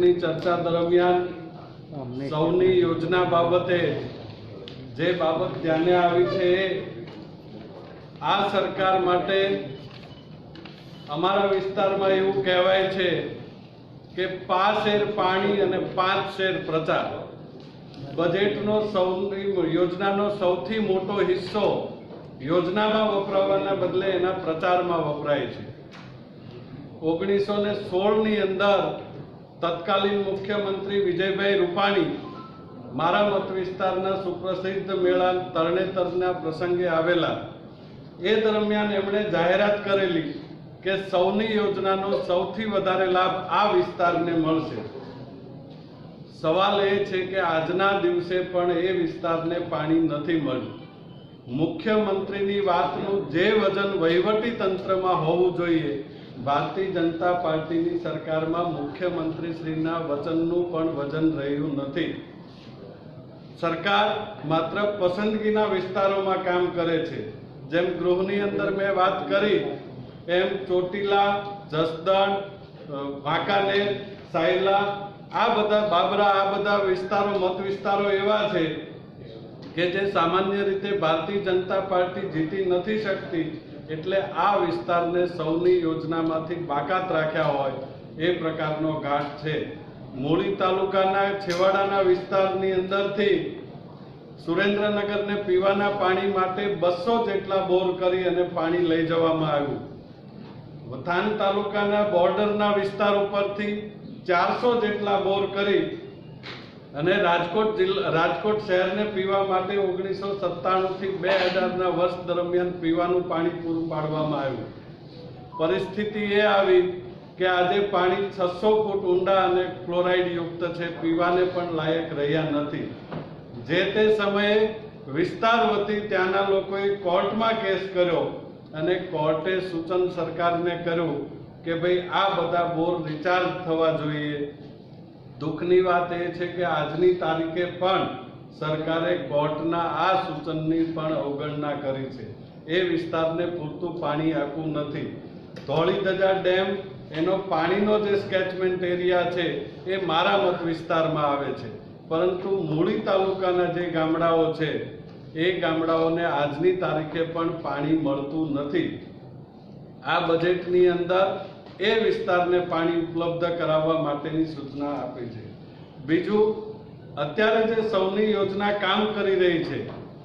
બજેટની ચર્ચા દરમિયાન સૌની યોજના બાબતે જે બાબત ધ્યાને આવી છે એ આ સરકાર માટે અમારા વિસ્તારમાં એવું કહેવાય છે કે 5 શેર પાણી અને 5 શેર પ્રચાર। બજેટનો યોજનાનો સૌથી મોટો હિસ્સો યોજનામાં વપરાવાના બદલે એના પ્રચારમાં વપરાય છે। 1916 ની અંદર તત્કાલીન મુખ્યમંત્રી વિજયભાઈ રૂપાણી મારા મત વિસ્તારના સુપ્રસિદ્ધ મેળા તરણેતરના પ્રસંગે આવેલા એ દરમિયાન એમણે જાહેરાત કરેલી કે સૌની યોજનાનો સૌથી વધારે લાભ આ વિસ્તારને મળશે। સવાલ એ છે કે આજના દિવસે પણ એ વિસ્તારને પાણી નથી મળ્યું। મુખ્યમંત્રીની વાતનું જે વજન વહીવટી તંત્રમાં હોવું જોઈએ, ભારતીય જનતા પાર્ટીની સરકારમાં મુખ્યમંત્રીશ્રીના વચનનું પણ વજન રહ્યું નથી। સરકાર માત્ર પસંદગીના વિસ્તારોમાં કામ કરે છે। જેમ ગૃહની અંદર મેં વાત કરી એમ ચોટીલા, જસદણ, વાંકાનેર, સાયલા, આ બધા બાબરા, આ બધા વિસ્તારો મત વિસ્તારો એવા છે કે જે સામાન્ય રીતે ભારતીય જનતા પાર્ટી જીતી નથી શકતી, એટલે આ વિસ્તારને સૌની યોજનામાંથી બાકાત રાખ્યા હોય એ પ્રકારનો ઘાટ છે। મૂળી તાલુકાના છેવાડાના વિસ્તારની અંદરથી સુરેન્દ્રનગરને પીવાના પાણી માટે 200 જેટલા બોર કરી અને પાણી લઈ જવામાં આવ્યું। વથાન તાલુકાના બોર્ડરના વિસ્તાર ઉપરથી 400 જેટલા બોર કરી અને રાજકોટ શહેરને પીવા માટે 1997 થી 2000ના વર્ષ દરમિયાન પીવાનું પાણી પૂરું પાડવામાં આવ્યું। પરિસ્થિતિ એ આવી કે આજે પાણી 600 ફૂટ ઊંડા અને ક્લોરાઇડ યુક્ત છે, પીવાને પણ લાયક રહ્યા નથી। જે તે સમયે વિસ્તાર વતી ત્યાંના લોકોએ કોર્ટમાં કેસ કર્યો અને કોર્ટે સૂચન સરકારને કર્યું કે ભાઈ આ બધા બોર રિચાર્જ થવા જોઈએ। દુઃખની વાત એ છે કે આજની તારીખે પણ સરકારે કોર્ટના આ સૂચનની પણ અવગણના કરી છે। એ વિસ્તારને પૂરતું પાણી આપ્યું નથી। ધોળીધજા ડેમ એનો પાણીનો જે સ્કેચમેન્ટ એરિયા છે એ મારા મત વિસ્તારમાં આવે છે, પરંતુ મૂળી તાલુકાના જે ગામડાઓ છે એ ગામડાઓને આજની તારીખે પણ પાણી મળતું નથી। આ બજેટની અંદર એ વિસ્તારને પાણી ઉપલબ્ધ કરાવવા માટેની સૂચના આપી છે। બીજું, અત્યારે જે સૌની યોજના કામ કરી રહી છે